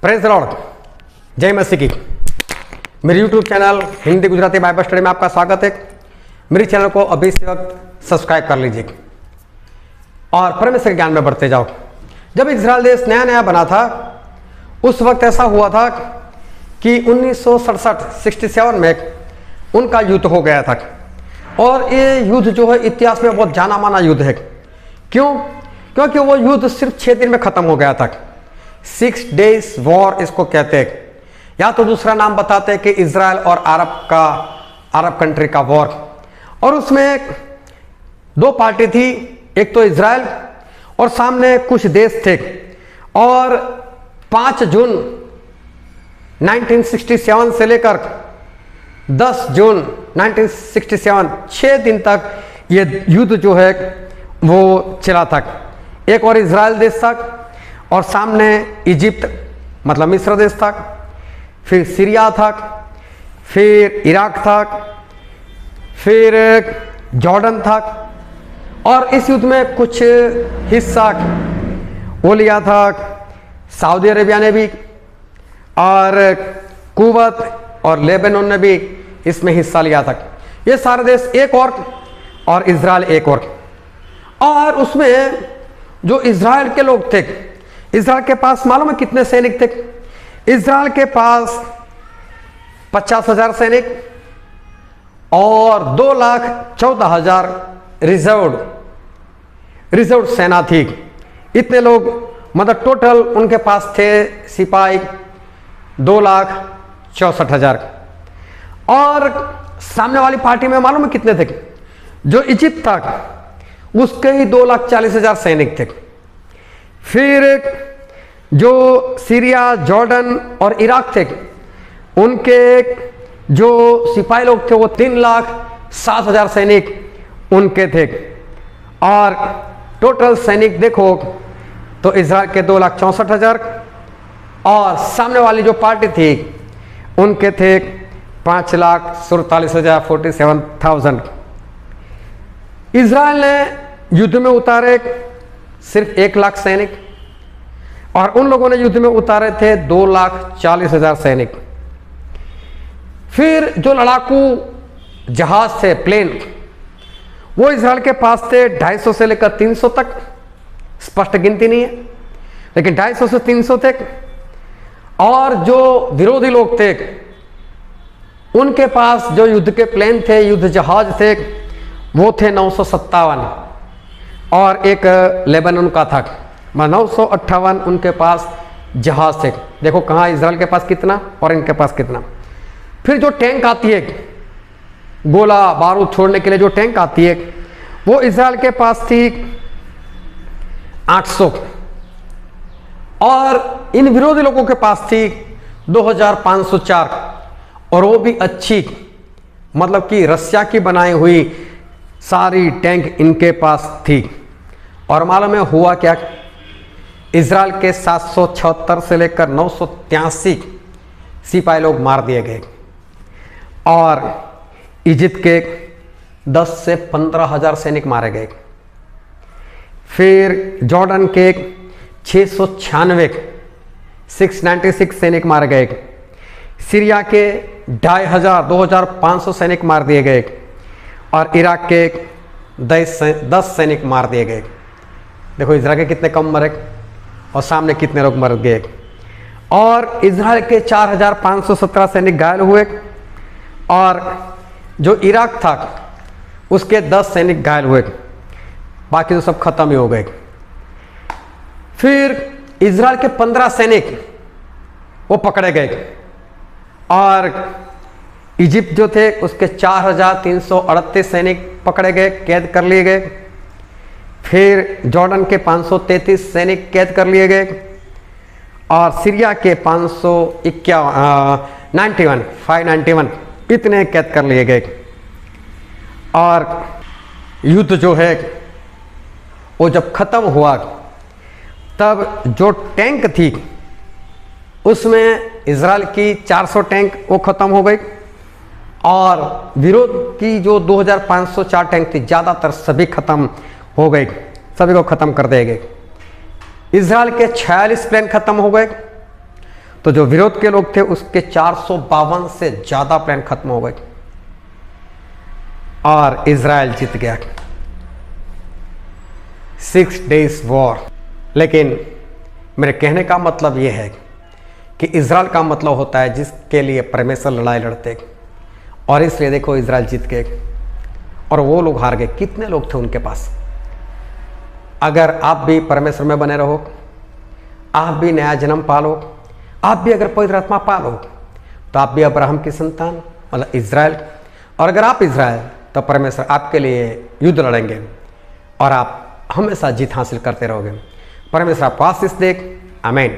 Praise the Lord, जय मसीह की। मेरे YouTube channel Hindi Gujarati Bible study में आपका स्वागत है। मेरे चैनल को अभी से वक्त सब्सक्राइब कर लीजिए और परमेश्वर के ज्ञान में बढ़ते जाओ। जब इजराइल देश नया नया बना था उस वक्त ऐसा हुआ था कि 1967 में उनका युद्ध हो गया था और ये युद्ध जो है इतिहास में बहुत जाना माना युद्ध है। क्यों? क्योंकि वो युद्ध सिर्फ 6 दिन में खत्म हो गया था। 6 डेज वॉर इसको कहते हैं, या तो दूसरा नाम बताते हैं कि इजराइल और अरब कंट्री का वॉर। और उसमें 2 पार्टी थी, एक तो इजराइल और सामने कुछ देश थे। और 5 जून 1967 से लेकर 10 जून 1967 6 दिन तक ये युद्ध जो है वो चला था। एक और इजराइल देश था और सामने इजिप्ट मतलब मिस्र देश था, फिर सीरिया था, फिर इराक था, फिर जॉर्डन था। और इस युद्ध में कुछ हिस्सा वो लिया था सऊदी अरेबिया ने भी, और कुवैत और लेबनान ने भी इसमें हिस्सा लिया था। ये सारे देश एक और इजराइल एक और उसमें जो इजराइल के लोग थे, इजराइल के पास मालूम है कितने सैनिक थे? इजराइल के पास 50,000 सैनिक और 2,14,000 रिजर्व सेना थी। इतने लोग मतलब टोटल उनके पास थे सिपाही 2,64,000। और सामने वाली पार्टी में मालूम है कितने थे? जो इजिप्ट था उसके ही 2,40,000 सैनिक थे। फिर जो सीरिया, जॉर्डन और इराक थे उनके जो सिपाही लोग थे वो 3,07,000 सैनिक उनके थे। और टोटल सैनिक देखो तो इजराइल के 2,64,000 और सामने वाली जो पार्टी थी उनके थे 5,47,000 47,000। इजराइल ने युद्ध में उतारे सिर्फ 1,00,000 सैनिक और उन लोगों ने युद्ध में उतारे थे 2,40,000 सैनिक। फिर जो लड़ाकू जहाज थे, प्लेन, वो इजराइल के पास थे 250 से लेकर 300 तक। स्पष्ट गिनती नहीं है लेकिन 250 से 300 थे। और जो विरोधी लोग थे उनके पास जो युद्ध के प्लेन थे, युद्ध जहाज थे, वो थे 957 और एक लेबनान का था 958 उनके पास जहाज थे। देखो कहाँ इजराइल के पास कितना और इनके पास कितना। फिर जो टैंक आती है, गोला बारूद छोड़ने के लिए जो टैंक आती है, वो इजराइल के पास थी 800 और इन विरोधी लोगों के पास थी 2,504 और वो भी अच्छी, मतलब कि रसिया की बनाई हुई सारी टैंक इनके पास थी। और मालूम है हुआ क्या? इजराइल के 776 से लेकर 983 सिपाही लोग मार दिए गए और इजिप्ट के 10 से 15,000 सैनिक मारे गए। फिर जॉर्डन के 696 सैनिक मारे गए। सीरिया के 2,500 सैनिक मार दिए गए और इराक के 10 सैनिक मार दिए गए। देखो इजराइल के कितने कम मरे और सामने कितने लोग मर गए। और इजराइल के 4,517 सैनिक घायल हुए और जो इराक था उसके 10 सैनिक घायल हुए, बाकी तो सब खत्म ही हो गए। फिर इजराइल के 15 सैनिक वो पकड़े गए और इजिप्ट जो थे उसके 4,338 सैनिक पकड़े गए, कैद कर लिए गए। फिर जॉर्डन के 533 सैनिक कैद कर लिए गए और सीरिया के 591 इतने कैद कर लिए गए। और युद्ध जो है वो जब खत्म हुआ तब जो टैंक थी उसमें इजराइल की 400 टैंक वो खत्म हो गई और विरोध की जो 2,504 टैंक थी ज़्यादातर सभी खत्म हो गए, सभी को खत्म कर दिए गए। इजराइल के 46 प्लेन खत्म हो गए तो जो विरोध के लोग थे उसके 452 से ज़्यादा प्लान खत्म हो गए और इजराइल जीत गया। 6 days वॉर। लेकिन मेरे कहने का मतलब यह है कि इजराइल का मतलब होता है जिसके लिए परमेश्वर लड़ाई लड़ते, और इसलिए देखो इजराइल जीत गए और वो लोग हार गए। कितने लोग थे उनके पास। अगर आप भी परमेश्वर में बने रहो, आप भी नया जन्म पालो, आप भी अगर पवित्र आत्मा पालो, तो आप भी अब्राहम की संतान मतलब इजराइल, और अगर आप इजराइल तो परमेश्वर आपके लिए युद्ध लड़ेंगे और आप हमेशा जीत हासिल करते रहोगे। परमेश्वर आपको आशीष दे। आमीन।